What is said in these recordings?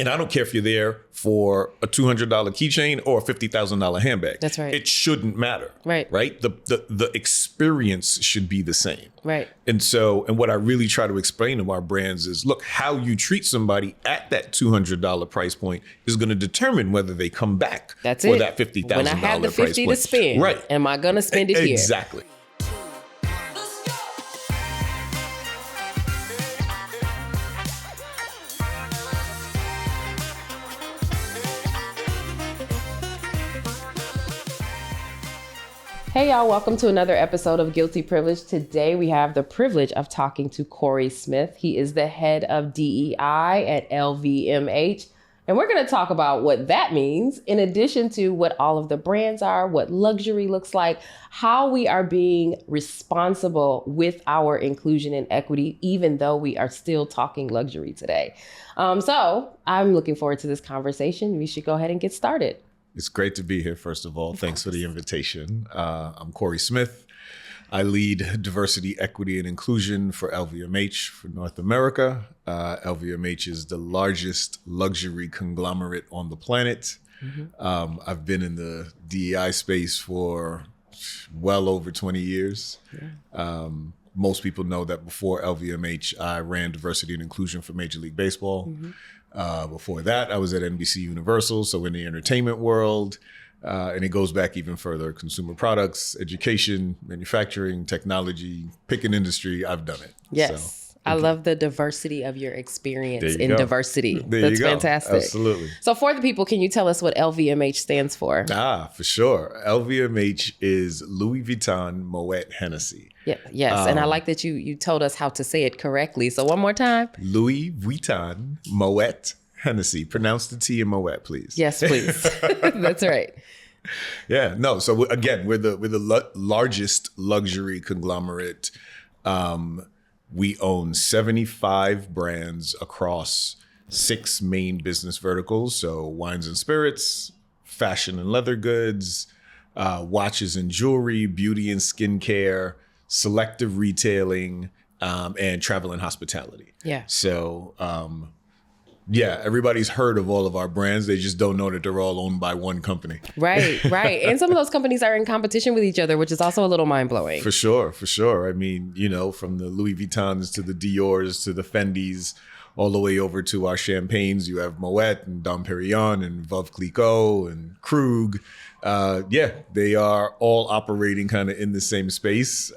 And I don't care if you're there for a $200 keychain or a $50,000 handbag. That's right. It shouldn't matter. Right. Right. The experience should be the same. Right. And what I really try to explain to our brands is, look, how you treat somebody at that $200 price point is going to determine whether they come back for that $50,000 price point. When I have the 50 to spend, right. Am I going to spend it here? Exactly. Hey y'all, welcome to another episode of Guilty Privilege. Today we have the privilege of talking to Corey Smith. He is the head of DEI at LVMH. And we're going to talk about what that means, in addition to what all of the brands are, what luxury looks like, how we are being responsible with our inclusion and equity, even though we are still talking luxury today. So I'm looking forward to this conversation. We should go ahead and get started. It's great to be here, first of all. Thanks for the invitation. I'm Corey Smith. I lead diversity, equity, and inclusion for LVMH for North America. LVMH is the largest luxury conglomerate on the planet. Mm-hmm. I've been in the DEI space for well over 20 years. Yeah. Most people know that before LVMH, I ran diversity and inclusion for Major League Baseball. Mm-hmm. Before that, I was at NBC Universal, so in the entertainment world, and it goes back even further. Consumer products, education, manufacturing, technology, pick an industry, I've done it. Yes. So, I love the diversity of your experience in diversity. That's fantastic. Absolutely. So for the people, can you tell us what LVMH stands for? For sure. LVMH is Louis Vuitton Moët Hennessy. Yeah, yes, and I like that you told us how to say it correctly. So one more time. Louis Vuitton Moët Hennessy. Pronounce the T in Moet, please. Yes, please. That's right. Yeah, no. So again, we're the largest luxury conglomerate. We own 75 brands across 6 main business verticals. So wines and spirits, fashion and leather goods, watches and jewelry, beauty and skincare, selective retailing, and travel and hospitality. Yeah. So, everybody's heard of all of our brands. They just don't know that they're all owned by one company. Right. And some of those companies are in competition with each other, which is also a little mind-blowing. For sure. I mean, from the Louis Vuittons to the Diors to the Fendis, all the way over to our champagnes. You have Moet and Dom Perignon and Veuve Clicquot and Krug. They are all operating kind of in the same space.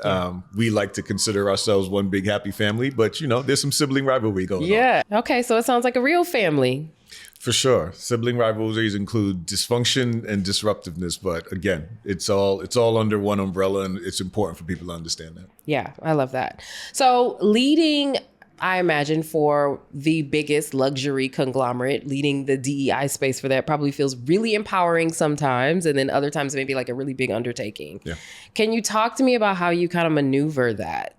We like to consider ourselves one big happy family, but there's some sibling rivalry going on. Yeah. Okay. So it sounds like a real family. For sure. Sibling rivalries include dysfunction and disruptiveness, but again, it's all under one umbrella, and it's important for people to understand that. Yeah, I love that. So leading, I imagine, for the biggest luxury conglomerate, leading the DEI space for that probably feels really empowering sometimes, and then other times maybe like a really big undertaking. Yeah. Can you talk to me about how you kind of maneuver that?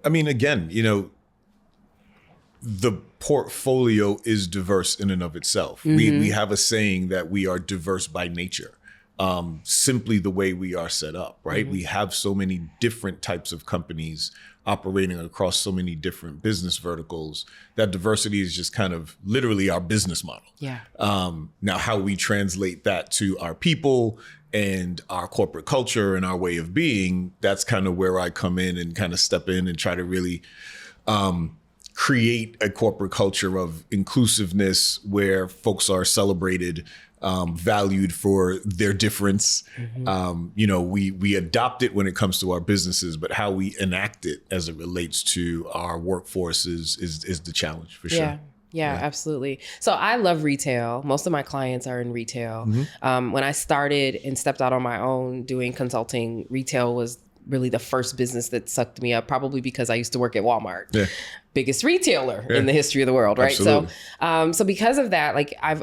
I mean, again, the portfolio is diverse in and of itself. Mm-hmm. We have a saying that we are diverse by nature. Simply the way we are set up, right? Mm-hmm. We have so many different types of companies operating across so many different business verticals that diversity is just kind of literally our business model. Yeah. Now, how we translate that to our people and our corporate culture and our way of being, that's kind of where I come in and kind of step in and try to really create a corporate culture of inclusiveness where folks are celebrated, valued for their difference. Mm-hmm. We adopt it when it comes to our businesses, but how we enact it as it relates to our workforce is the challenge for sure. Yeah, absolutely. So I love retail. Most of my clients are in retail. Mm-hmm. When I started and stepped out on my own doing consulting, retail was really the first business that sucked me up, probably because I used to work at Walmart. Yeah. Biggest retailer in the history of the world, right? Absolutely. So because of that, like I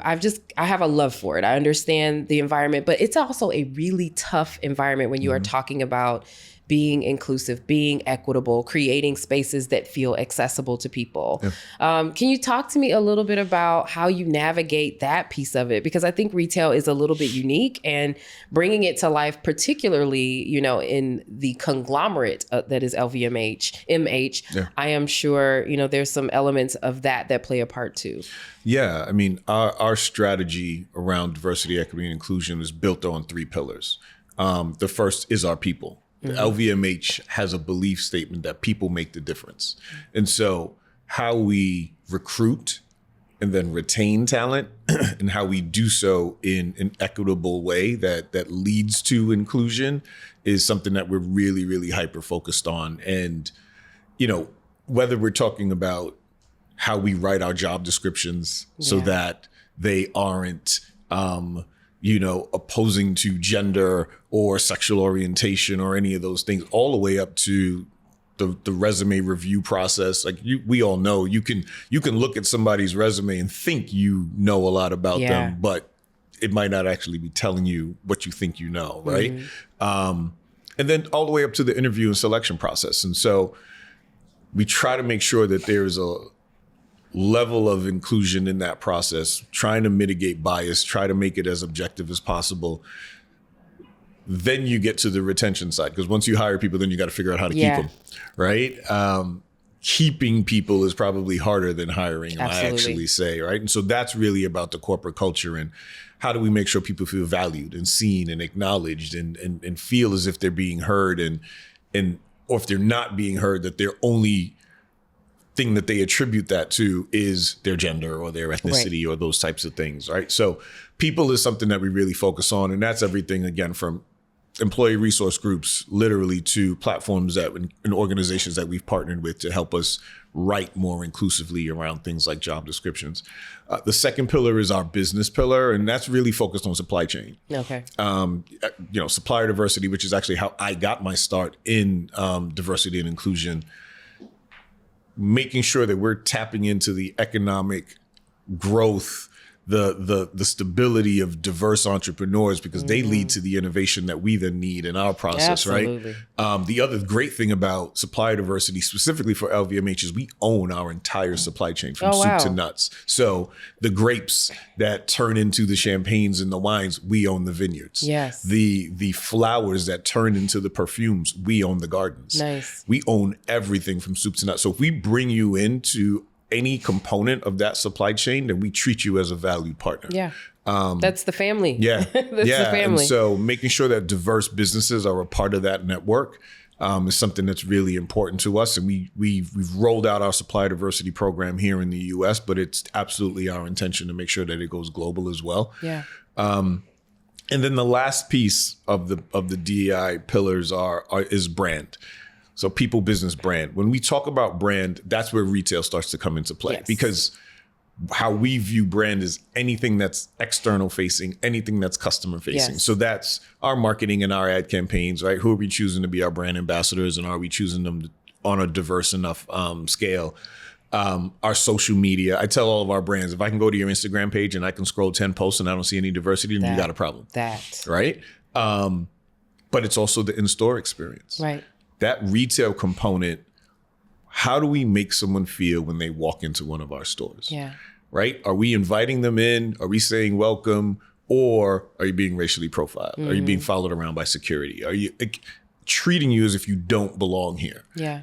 have a love for it. I understand the environment, but it's also a really tough environment when you are talking about being inclusive, being equitable, creating spaces that feel accessible to people. Yeah. Can you talk to me a little bit about how you navigate that piece of it? Because I think retail is a little bit unique, and bringing it to life, particularly, you know, in the conglomerate that is LVMH, yeah. I am sure, you know, there's some elements of that play a part too. Yeah, I mean, our strategy around diversity, equity, and inclusion is built on 3 pillars. The first is our people. Mm-hmm. LVMH has a belief statement that people make the difference. And so how we recruit and then retain talent and how we do so in an equitable way that leads to inclusion is something that we're really, really hyper focused on. And, you know, whether we're talking about how we write our job descriptions so that they aren't, you know, opposing to gender or sexual orientation or any of those things, all the way up to the resume review process. Like we all know you can look at somebody's resume and think you know a lot about them, but it might not actually be telling you what you think you know, right? Mm-hmm. And then all the way up to the interview and selection process. And so we try to make sure that there's a level of inclusion in that process, trying to mitigate bias, try to make it as objective as possible. Then you get to the retention side, because once you hire people, then you got to figure out how to keep them, right? Keeping people is probably harder than hiring, I actually say, right? And so that's really about the corporate culture and how do we make sure people feel valued and seen and acknowledged and feel as if they're being heard and or if they're not being heard, that their only thing that they attribute that to is their gender or their ethnicity or those types of things, right? So people is something that we really focus on, and that's everything, again, from employee resource groups, literally, to platforms that and organizations that we've partnered with to help us write more inclusively around things like job descriptions. The second pillar is our business pillar, and that's really focused on supply chain. Okay. You know, supplier diversity, which is actually how I got my start in diversity and inclusion, making sure that we're tapping into the economic growth, the stability of diverse entrepreneurs, because they lead to the innovation that we then need in our process, right? The other great thing about supplier diversity, specifically for LVMH, is we own our entire supply chain from soup to nuts. So the grapes that turn into the champagnes and the wines, we own the vineyards. Yes. The flowers that turn into the perfumes, we own the gardens. Nice. We own everything from soup to nuts. So if we bring you into any component of that supply chain, then we treat you as a valued partner. Yeah. That's the family. Yeah. That's the family. And so making sure that diverse businesses are a part of that network is something that's really important to us. And we've rolled out our supplier diversity program here in the US, but it's absolutely our intention to make sure that it goes global as well. Yeah. And then the last piece of the DEI pillars is brand. So people, business, brand. When we talk about brand, that's where retail starts to come into play, because how we view brand is anything that's external facing, anything that's customer facing. Yes. So that's our marketing and our ad campaigns, right? Who are we choosing to be our brand ambassadors, and are we choosing them on a diverse enough scale? Our social media. I tell all of our brands, if I can go to your Instagram page and I can scroll 10 posts and I don't see any diversity, then you got a problem. Right? But it's also the in-store experience. Right. That retail component, how do we make someone feel when they walk into one of our stores? Yeah. Right? Are we inviting them in? Are we saying welcome? Or are you being racially profiled? Mm-hmm. Are you being followed around by security? Are you treating you as if you don't belong here? Yeah.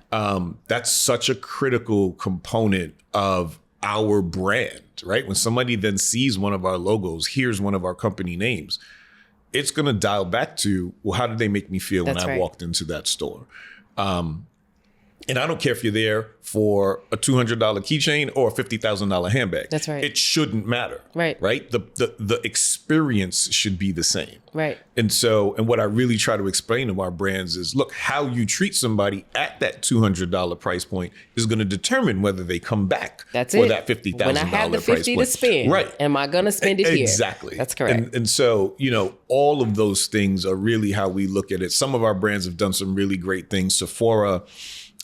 That's such a critical component of our brand, right? When somebody then sees one of our logos, hears one of our company names, it's going to dial back to, well, how did they make me feel when I walked into that store? And I don't care if you're there for a $200 keychain or a $50,000 handbag. That's right. It shouldn't matter. Right. Right. The experience should be the same. Right. And what I really try to explain to our brands is, look, how you treat somebody at that $200 price point is going to determine whether they come back for that $50,000 price point. When I have the 50 to spend, right? Am I going to spend it here? Exactly. That's correct. And so, you know, all of those things are really how we look at it. Some of our brands have done some really great things. Sephora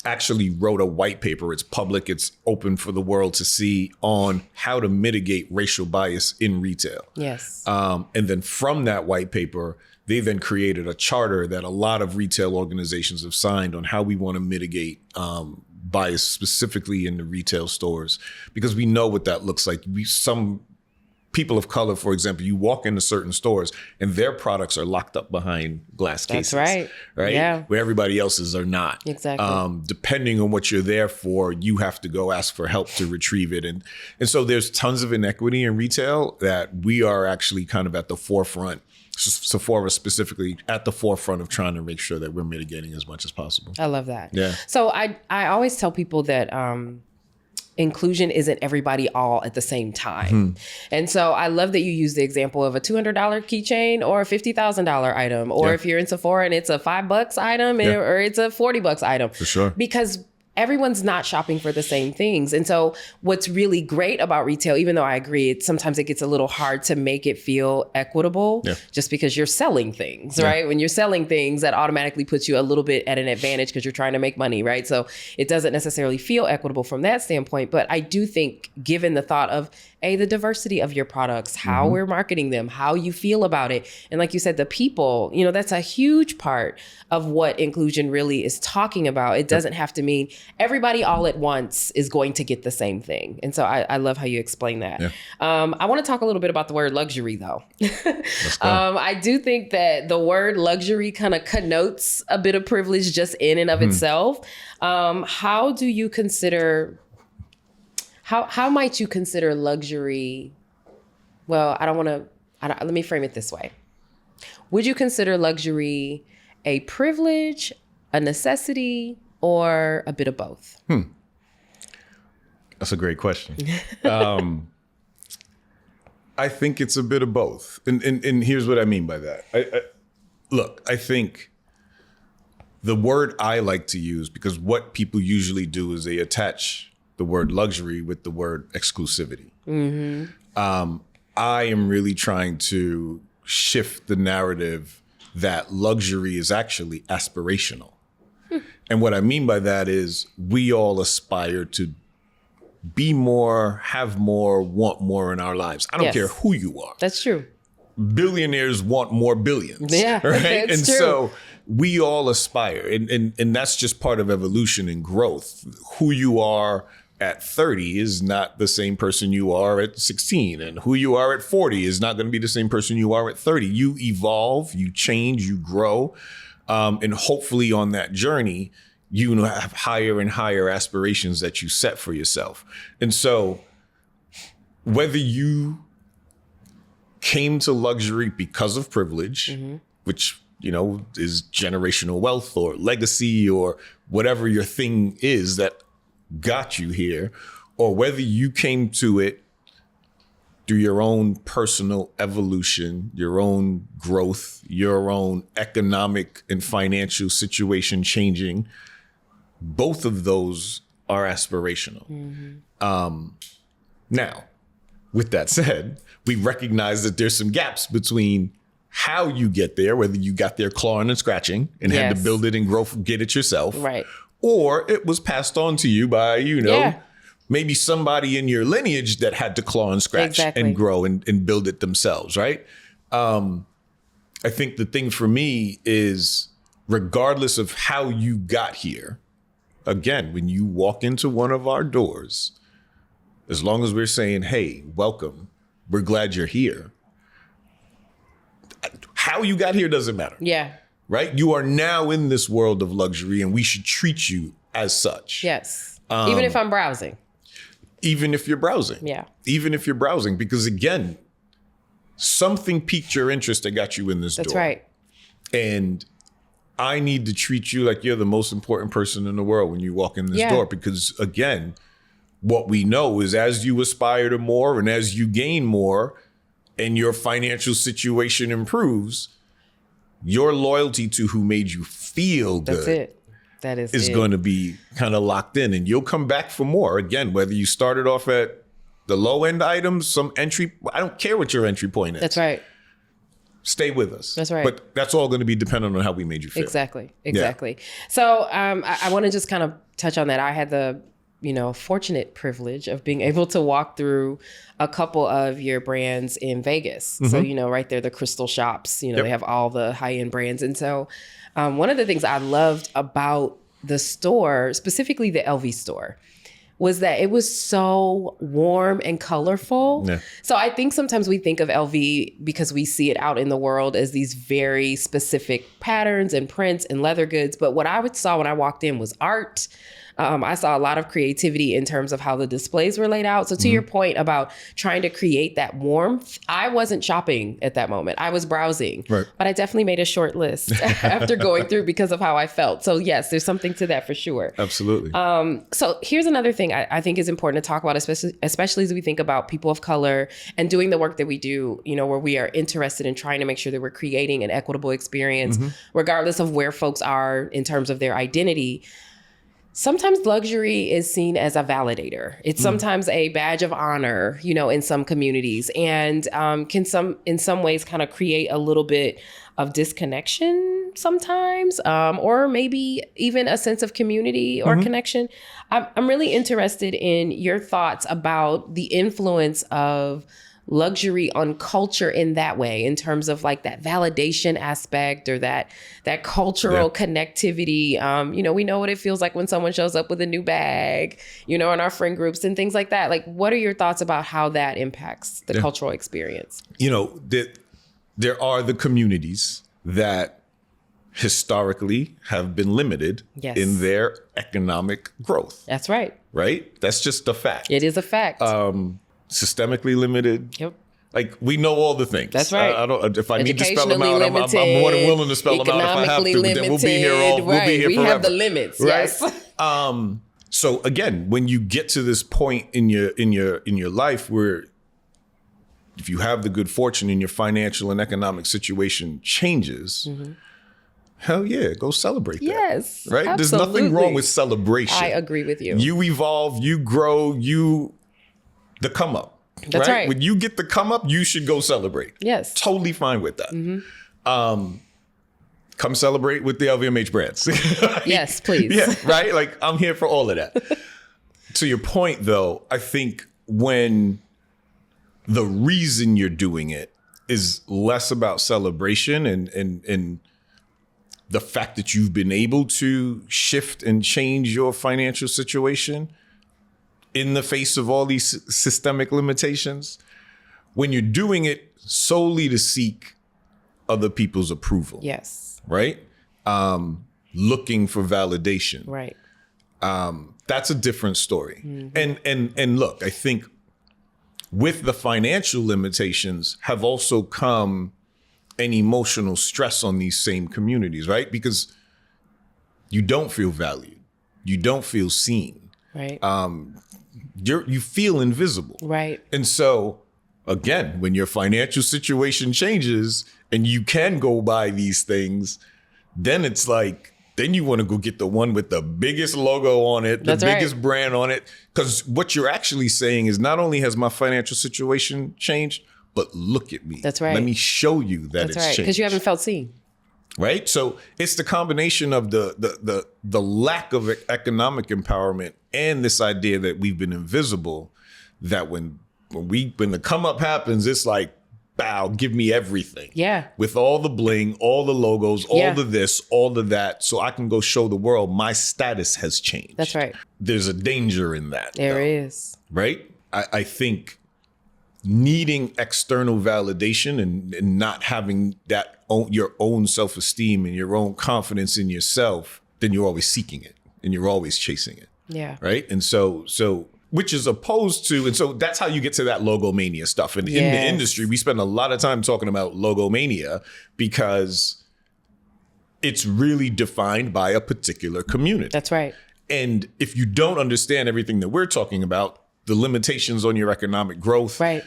actually wrote a white paper. It's public. It's open for the world to see on how to mitigate racial bias in retail. Yes. And then from that white paper, they then created a charter that a lot of retail organizations have signed on how we want to mitigate bias specifically in the retail stores, because we know what that looks like. Some people of color, for example, you walk into certain stores and their products are locked up behind glass cases. That's right. Right? Yeah. Where everybody else's are not. Exactly. Depending on what you're there for, you have to go ask for help to retrieve it. And so there's tons of inequity in retail that we are actually kind of at the forefront, Sephora specifically, at the forefront of trying to make sure that we're mitigating as much as possible. I love that. Yeah. So I always tell people that inclusion isn't everybody all at the same time. And so I love that you use the example of a $200 keychain or a $50,000 item, or if you're in Sephora and it's a $5 item or it's a $40 item. For sure. Because everyone's not shopping for the same things. And so what's really great about retail, even though I agree, sometimes it gets a little hard to make it feel equitable just because you're selling things, right? When you're selling things, that automatically puts you a little bit at an advantage because you're trying to make money, right? So it doesn't necessarily feel equitable from that standpoint. But I do think, given the thought of, the diversity of your products, how we're marketing them, how you feel about it. And like you said, the people, that's a huge part of what inclusion really is talking about. It doesn't have to mean everybody all at once is going to get the same thing. And so I love how you explain that. Yeah. I want to talk a little bit about the word luxury, though. Let's go. I do think that the word luxury kind of connotes a bit of privilege just in and of itself. How do you consider... How might you consider luxury? Well, let me frame it this way. Would you consider luxury a privilege, a necessity, or a bit of both? That's a great question. I think it's a bit of both. And here's what I mean by that. Look, I think the word I like to use, because what people usually do is they attach the word luxury with the word exclusivity. I am really trying to shift the narrative that luxury is actually aspirational. And what I mean by that is we all aspire to be more, have more, want more in our lives. I don't care who you are. That's true. Billionaires want more billions. Yeah, right? That's and true. So we all aspire. And that's just part of evolution and growth. Who you are at 30 is not the same person you are at 16. And who you are at 40 is not going to be the same person you are at 30. You evolve, you change, you grow. And hopefully on that journey, you have higher and higher aspirations that you set for yourself. And so whether you came to luxury because of privilege, which, is generational wealth or legacy or whatever your thing is that got you here, or whether you came to it through your own personal evolution, your own growth, your own economic and financial situation changing, both of those are aspirational. Now, with that said, we recognize that there's some gaps between how you get there, whether you got there clawing and scratching and had to build it and get it yourself. Right. Or it was passed on to you by, maybe somebody in your lineage that had to claw and scratch and grow and build it themselves, right? I think the thing for me is, regardless of how you got here, again, when you walk into one of our doors, as long as we're saying, hey, welcome, we're glad you're here. How you got here doesn't matter. Yeah. Right? You are now in this world of luxury and we should treat you as such. Yes. Even if I'm browsing. Even if you're browsing. Yeah. Even if you're browsing. Because again, something piqued your interest that got you in this door. That's right. And I need to treat you like you're the most important person in the world when you walk in this door. Because again, what we know is as you aspire to more and as you gain more and your financial situation improves, your loyalty to who made you feel good. That's it. That is going to be kind of locked in, and you'll come back for more. Again, whether you started off at the low end items, some entry, I don't care what your entry point is. That's right. stay with us. That's right. But that's all going to be dependent on how we made you feel. Exactly. So I want to just kind of touch on that. I had the fortunate privilege of being able to walk through a couple of your brands in Vegas. So, right there, the crystal shops, they have all the high-end brands. And so one of the things I loved about the store, specifically the LV store, was that it was so warm and colorful. Yeah. So I think sometimes we think of LV because we see it out in the world as these very specific patterns and prints and leather goods. But what I saw when I walked in was art. I saw a lot of creativity in terms of how the displays were laid out. So to your point about trying to create that warmth, I wasn't shopping at that moment. I was browsing, but I definitely made a short list after going through because of how I felt. So yes, there's something to that for sure. Absolutely. So here's another thing I think is important to talk about, especially as we think about people of color and doing the work that we do, where we are interested in trying to make sure that we're creating an equitable experience, regardless of where folks are in terms of their identity. Sometimes luxury is seen as a validator. It's sometimes a badge of honor, in some communities, and can in some ways kind of create a little bit of disconnection sometimes, or maybe even a sense of community or connection. I'm really interested in your thoughts about the influence of luxury on culture in that way, in terms of like that validation aspect or that cultural connectivity. We know what it feels like when someone shows up with a new bag, in our friend groups and things like that. Like, what are your thoughts about how that impacts the cultural experience? There are the communities that historically have been limited in their economic growth. That's right. Right? That's just a fact. It is a fact. Systemically limited. Yep. Like, we know all the things. That's right. I don't. If I need to spell them out, I'm more than willing to spell them out if I have to. But then we'll be here we'll be here forever. We have the limits. Right? Yes. So again, when you get to this point in your life where, if you have the good fortune and your financial and economic situation changes, hell yeah, go celebrate that. Yes. Right? Absolutely. There's nothing wrong with celebration. I agree with you. You evolve, you grow, the come up. That's right. When you get the come up, you should go celebrate. Yes. Totally fine with that. Come celebrate with the LVMH brands. Yes, please. Yeah, right? Like, I'm here for all of that. To your point, though, I think when the reason you're doing it is less about celebration and the fact that you've been able to shift and change your financial situation in the face of all these systemic limitations, when you're doing it solely to seek other people's approval. Yes. Right? Looking for validation. Right. That's a different story. And look, I think with the financial limitations have also come an emotional stress on these same communities, right? Because you don't feel valued. You don't feel seen. Right. You feel invisible. Right. And so, again, when your financial situation changes and you can go buy these things, then it's like, then you want to go get the one with the biggest logo on it, the biggest brand on it. Because what you're actually saying is, not only has my financial situation changed, but look at me. That's right. Let me show you that it's changed. Because you haven't felt seen. Right? So it's the combination of the lack of economic empowerment and this idea that we've been invisible, that when the come up happens, it's like, bow, give me everything. Yeah. With all the bling, all the logos, all the this, all of that, so I can go show the world my status has changed. That's right. There's a danger in that. There is. Right? I think needing external validation and not having your own self-esteem and your own confidence in yourself, then you're always seeking it and you're always chasing it. Yeah. Right. And so which is opposed to, and so that's how you get to that logomania stuff. And in the industry, we spend a lot of time talking about logomania because it's really defined by a particular community. That's right. And if you don't understand everything that we're talking about, the limitations on your economic growth, right,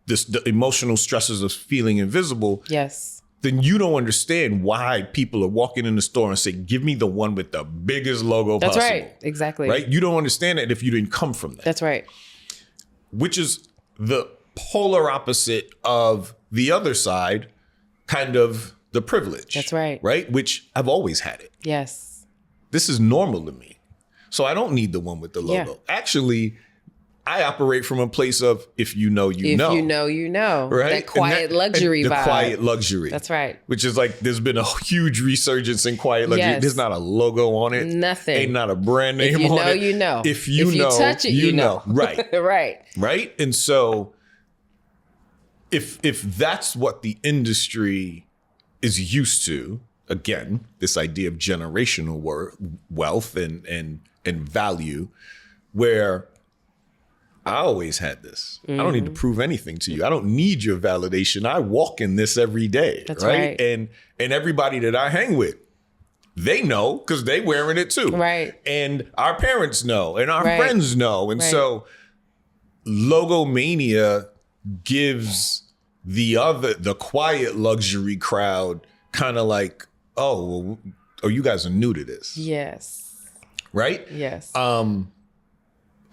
the emotional stresses of feeling invisible, yes, then you don't understand why people are walking in the store and say, give me the one with the biggest logo possible. That's right. Exactly. Right? You don't understand it if you didn't come from that. That's right. Which is the polar opposite of the other side kind of the privilege. That's right. Right? Which I've always had it. Yes. This is normal to me. So I don't need the one with the logo. Yeah. Actually, I operate from a place of if you know, you know. If you know, you know. Right? That quiet luxury the vibe. Quiet luxury. That's right. Which is like, there's been a huge resurgence in quiet luxury. Yes. There's not a logo on it. Nothing. Ain't not a brand name If you on know, it. you know. If you if know, you touch it, you know. Right. Right. Right? And so if that's what the industry is used to, again, this idea of generational wealth and value, where I always had this. I don't need to prove anything to you. I don't need your validation. I walk in this every day. That's right. And everybody that I hang with, they know because they wearing it too. Right. And our parents know and our Right. friends know. And Right. so logomania gives the quiet luxury crowd kind of like, oh, you guys are new to this. Yes. Right? Yes.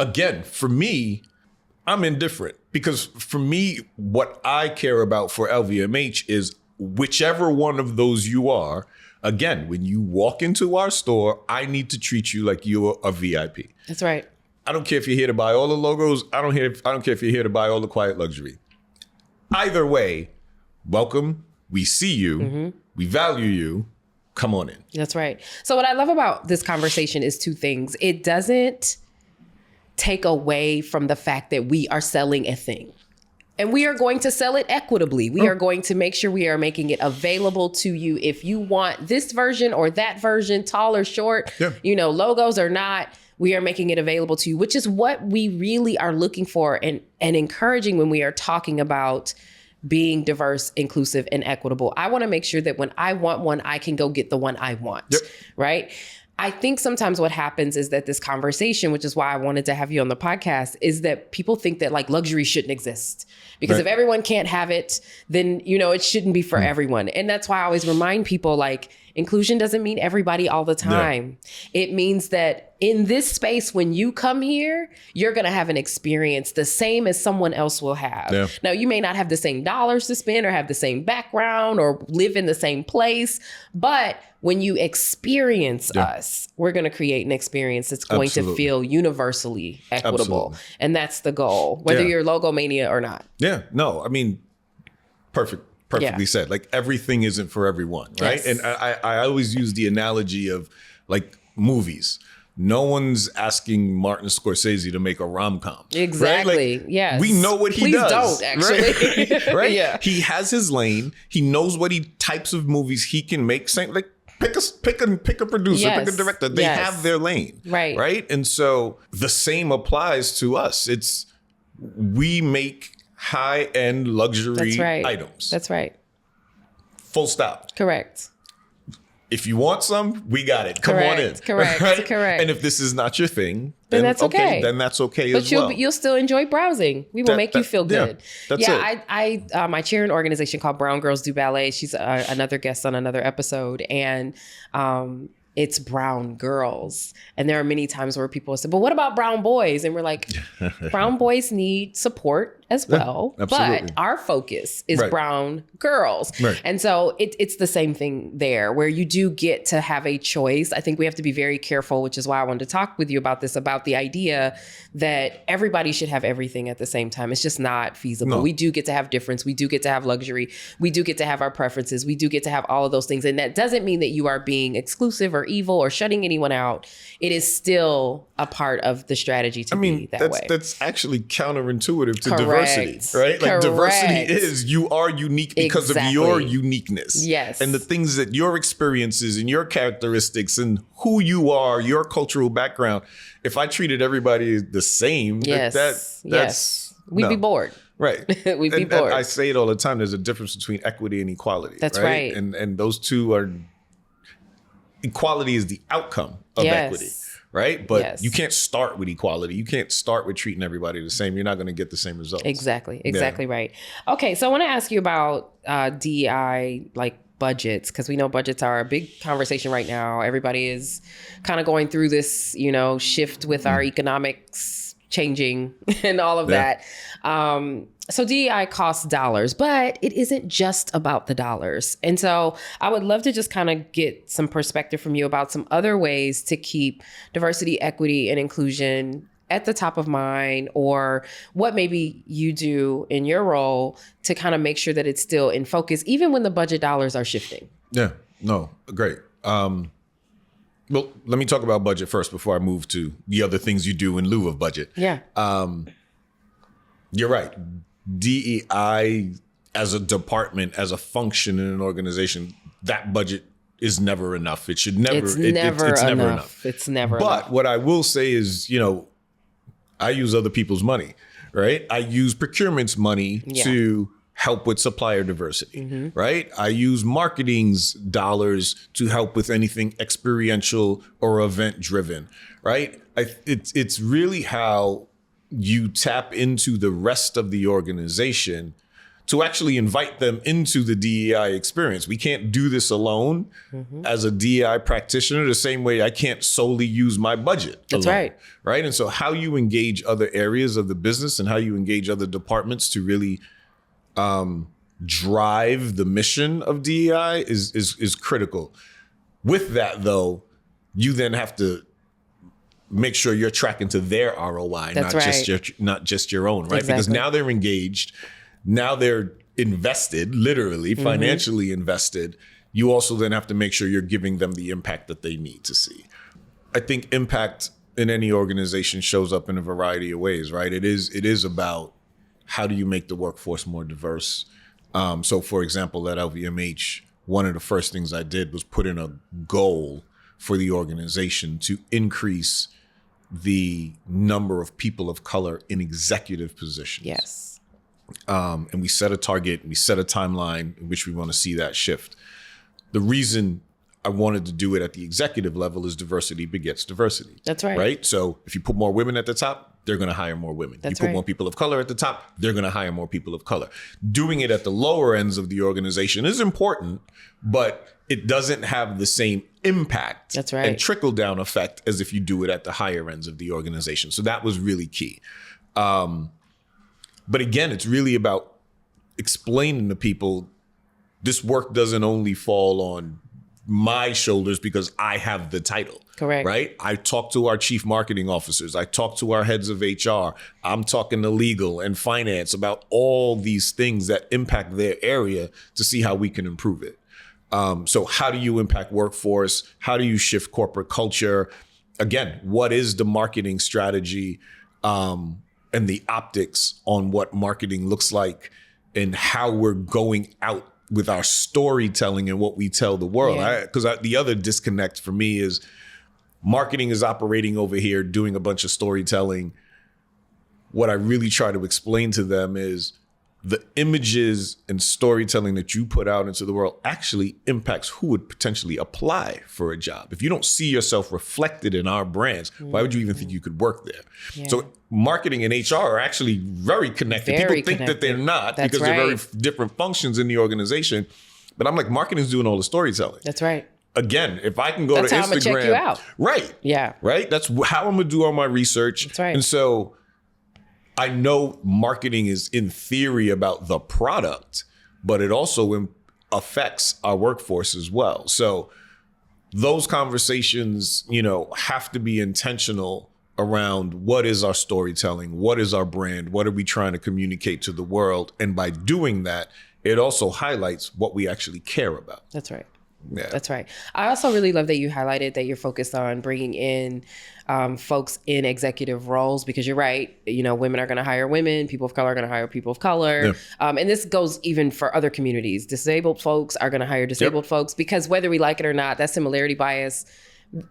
Again, for me, I'm indifferent because for me, what I care about for LVMH is whichever one of those you are. Again, when you walk into our store, I need to treat you like you're a VIP. That's right. I don't care if you're here to buy all the logos. I don't care if you're here to buy all the quiet luxury. Either way, welcome. We see you. We value you. Come on in. That's right. So what I love about this conversation is two things. It doesn't take away from the fact that we are selling a thing. And we are going to sell it equitably. We are going to make sure we are making it available to you. If you want this version or that version, tall or short, logos or not, we are making it available to you, which is what we really are looking for and encouraging when we are talking about being diverse, inclusive, and equitable. I want to make sure that when I want one, I can go get the one I want, right? I think sometimes what happens is that this conversation, which is why I wanted to have you on the podcast, is that people think that like luxury shouldn't exist because if everyone can't have it, then, it shouldn't be for everyone. And that's why I always remind people like inclusion doesn't mean everybody all the time. It means that in this space, when you come here, you're going to have an experience the same as someone else will have. Now, you may not have the same dollars to spend or have the same background or live in the same place, but when you experience us, we're going to create an experience that's going to feel universally equitable. And that's the goal, whether you're logomania or not. Yeah, no, I mean, perfectly said. Like everything isn't for everyone, right? Yes. And I always use the analogy of like movies. No one's asking Martin Scorsese to make a rom-com. Exactly. Right? Like, yes. we know what he does. Please don't, actually. Right? Yeah. He has his lane. He knows what types of movies he can make. Same like pick a producer, pick a director. They have their lane. Right. Right. And so the same applies to us. We make high-end luxury items. That's right. Full stop. Correct. If you want some, we got it. Come on in. Correct. Right? Correct. And if this is not your thing, then that's okay. Then that's okay but as well. You'll still enjoy browsing. We will make you feel good. That's it. I chair an organization called Brown Girls Do Ballet. She's another guest on another episode. And it's brown girls. And there are many times where people say, but what about brown boys? And we're like, brown boys need support as well. But our focus is brown girls. Right. And so it's the same thing there where you do get to have a choice. I think we have to be very careful, which is why I wanted to talk with you about this, about the idea that everybody should have everything at the same time. It's just not feasible. No. We do get to have difference. We do get to have luxury. We do get to have our preferences. We do get to have all of those things. And that doesn't mean that you are being exclusive or evil or shutting anyone out. It is still a part of the strategy to be that way. That's actually counterintuitive to diversity, right? Like diversity is you are unique because of your uniqueness. Yes. And the things that your experiences and your characteristics and who you are, your cultural background. If I treated everybody the same, we'd be bored. Right. We'd be bored. I say it all the time. There's a difference between equity and equality. That's right. And those two are, equality is the outcome of equity. Right. But you can't start with equality. You can't start with treating everybody the same. You're not going to get the same results. Exactly right. Okay. So I want to ask you about DEI, like budgets, because we know budgets are a big conversation right now. Everybody is kind of going through this, shift with our economics changing and all of that. So DEI costs dollars, but it isn't just about the dollars. And so I would love to just kind of get some perspective from you about some other ways to keep diversity, equity, and inclusion at the top of mind, or what maybe you do in your role to kind of make sure that it's still in focus, even when the budget dollars are shifting. Yeah, no, great. Well, let me talk about budget first before I move to the other things you do in lieu of budget. Yeah. You're right. DEI as a department, as a function in an organization, that budget is never enough. It should never. It's never enough. It's never enough. But what I will say is, I use other people's money, right? I use procurement's money to help with supplier diversity, right? I use marketing's dollars to help with anything experiential or event driven, right? It's really how you tap into the rest of the organization to actually invite them into the DEI experience. We can't do this alone as a DEI practitioner, the same way I can't solely use my budget That's alone, right. right? And so how you engage other areas of the business and how you engage other departments to really drive the mission of DEI is critical. With that, though, you then have to make sure you're tracking to their ROI, not just your own, right? Exactly. Because now they're engaged, now they're invested, literally financially invested. You also then have to make sure you're giving them the impact that they need to see. I think impact in any organization shows up in a variety of ways, right? It is about how do you make the workforce more diverse. So, for example, at LVMH, one of the first things I did was put in a goal for the organization to increase the number of people of color in executive positions. Yes. And we set a target, we set a timeline in which we want to see that shift. The reason I wanted to do it at the executive level is diversity begets diversity. That's right. Right? So if you put more women at the top, they're going to hire more women. That's you put right. more people of color at the top, they're going to hire more people of color. Doing it at the lower ends of the organization is important, but it doesn't have the same impact That's right. and trickle down effect as if you do it at the higher ends of the organization. So that was really key. But again, it's really about explaining to people this work doesn't only fall on my shoulders because I have the title. Correct. Right? I talk to our chief marketing officers. I talk to our heads of HR. I'm talking to legal and finance about all these things that impact their area to see how we can improve it. So how do you impact workforce? How do you shift corporate culture? Again, what is the marketing strategy and the optics on what marketing looks like and how we're going out with our storytelling and what we tell the world? Because the other disconnect for me is marketing is operating over here, doing a bunch of storytelling. What I really try to explain to them is the images and storytelling that you put out into the world actually impacts who would potentially apply for a job. If you don't see yourself reflected in our brands, why would you even think you could work there? Yeah. So marketing and HR are actually very connected. People think that they're not because they're very different functions in the organization. But I'm like, marketing is doing all the storytelling. That's right. Again, if I can go to Instagram. That's how I'm gonna check you out. Right. Yeah. Right. That's how I'm going to do all my research. That's right. And so I know marketing is in theory about the product, but it also affects our workforce as well. So those conversations, have to be intentional around what is our storytelling, what is our brand, what are we trying to communicate to the world? And by doing that, it also highlights what we actually care about. That's right. Yeah. That's right. I also really love that you highlighted that you're focused on bringing in folks in executive roles, because you're right. Women are going to hire women. People of color are going to hire people of color. Yeah. And this goes even for other communities. Disabled folks are going to hire disabled folks, because whether we like it or not, that similarity bias,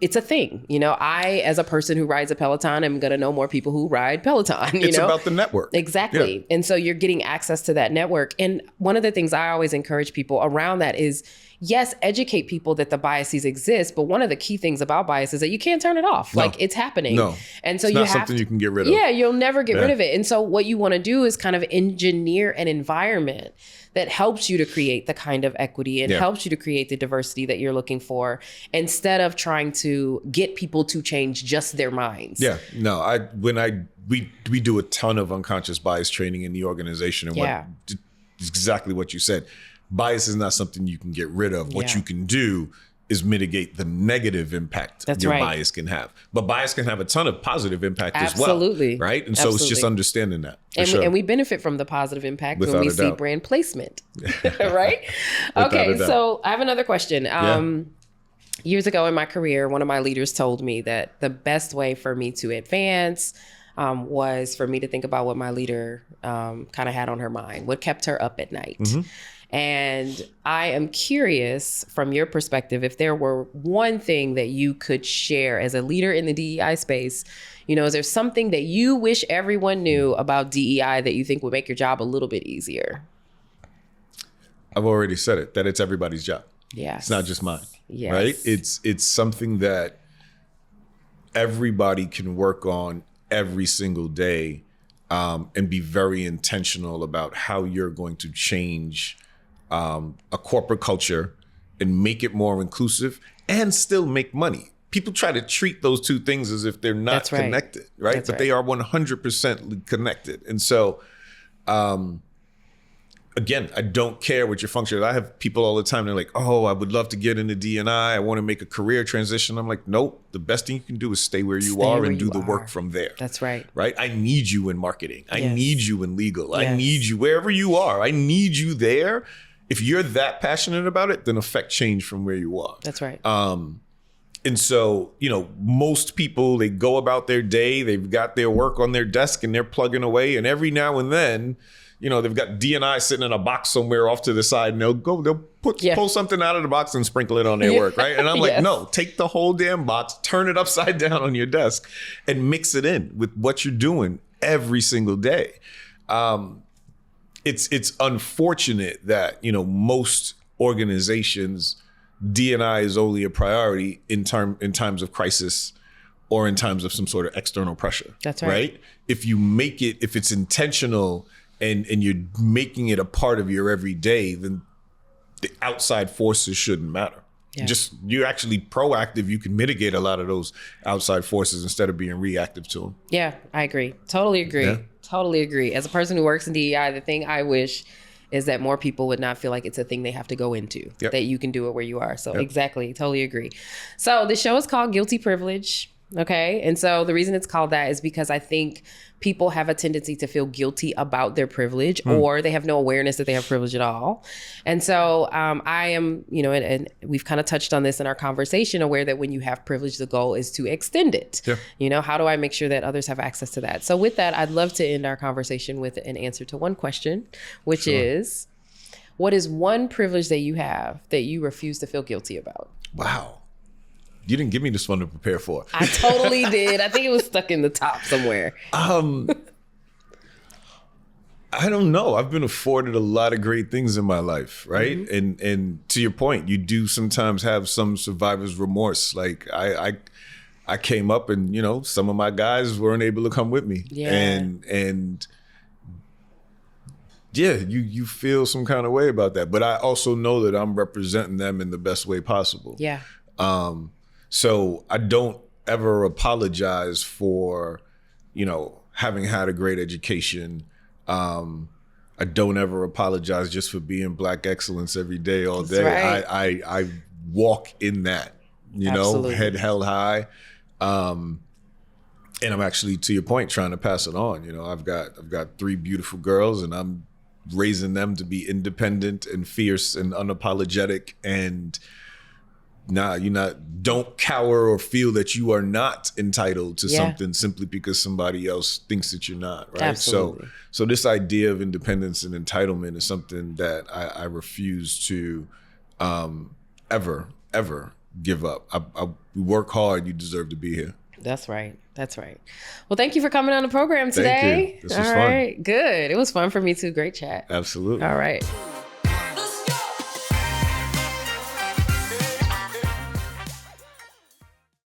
it's a thing. I, as a person who rides a Peloton, am going to know more people who ride Peloton. It's about the network. Exactly. Yeah. And so you're getting access to that network. And one of the things I always encourage people around that is, yes, educate people that the biases exist. But one of the key things about bias is that you can't turn it off. No. Like, it's happening. No. And so it's you not have something you can get rid of. Yeah, you'll never get rid of it. And so what you want to do is kind of engineer an environment that helps you to create the kind of equity and helps you to create the diversity that you're looking for, instead of trying to get people to change just their minds. Yeah, no, when I we do a ton of unconscious bias training in the organization, and exactly what you said. Bias is not something you can get rid of. What you can do is mitigate the negative impact your bias can have. But bias can have a ton of positive impact as well. Absolutely. Right? And so it's just understanding that. And we benefit from the positive impact when we see brand placement. Right? Okay, so I have another question. Years ago in my career, one of my leaders told me that the best way for me to advance was for me to think about what my leader kind of had on her mind, what kept her up at night. Mm-hmm. And I am curious from your perspective, if there were one thing that you could share as a leader in the DEI space, is there something that you wish everyone knew about DEI that you think would make your job a little bit easier? I've already said it, that it's everybody's job. Yes. It's not just mine. Yes. Right? It's something that everybody can work on every single day, and be very intentional about how you're going to change a corporate culture and make it more inclusive and still make money. People try to treat those two things as if they're not connected, right? But they are 100% connected. And so, again, I don't care what your function is. I have people all the time, they're like, oh, I would love to get into D&I. I want to make a career transition. I'm like, nope, the best thing you can do is stay where you are and do the work from there. That's right. Right? I need you in marketing. I need you in legal. I need you wherever you are. I need you there. If you're that passionate about it, then affect change from where you are. That's right. And so, most people, they go about their day, they've got their work on their desk and they're plugging away. And every now and then, they've got D&I sitting in a box somewhere off to the side, and they'll pull something out of the box and sprinkle it on their work, right? And I'm like, no, take the whole damn box, turn it upside down on your desk and mix it in with what you're doing every single day. It's unfortunate that, most organizations, D&I is only a priority in times of crisis or in times of some sort of external pressure. That's right. If you make it, if it's intentional and you're making it a part of your everyday, then the outside forces shouldn't matter. Yeah. Just you're actually proactive. You can mitigate a lot of those outside forces instead of being reactive to them. Yeah, I agree. Totally agree. Yeah. Totally agree. As a person who works in DEI, the thing I wish is that more people would not feel like it's a thing they have to go into, that you can do it where you are. So exactly, totally agree. So the show is called Guilty Privilege. Okay. And so the reason it's called that is because I think people have a tendency to feel guilty about their privilege, or they have no awareness that they have privilege at all. And so I am, and we've kind of touched on this in our conversation, aware that when you have privilege, the goal is to extend it. Yeah. How do I make sure that others have access to that? So with that, I'd love to end our conversation with an answer to one question, which is, what is one privilege that you have that you refuse to feel guilty about? Wow. You didn't give me this one to prepare for. I totally did. I think it was stuck in the top somewhere. I don't know. I've been afforded a lot of great things in my life, right? Mm-hmm. And to your point, you do sometimes have some survivor's remorse. Like I came up and, some of my guys weren't able to come with me. Yeah. And yeah, you feel some kind of way about that. But I also know that I'm representing them in the best way possible. Yeah. So I don't ever apologize for, having had a great education. I don't ever apologize just for being Black excellence every day, all day. Right. I walk in that, Absolutely. Head held high. And I'm actually, to your point, trying to pass it on. I've got 3 beautiful girls, and I'm raising them to be independent and fierce and unapologetic, and don't cower or feel that you are not entitled to something simply because somebody else thinks that you're not, right? Absolutely. So this idea of independence and entitlement is something that I refuse to ever give up. I work hard, you deserve to be here. That's right. Well, thank you for coming on the program today. Thank you. This was fun. All right, good. It was fun for me too. Great chat. Absolutely. All right.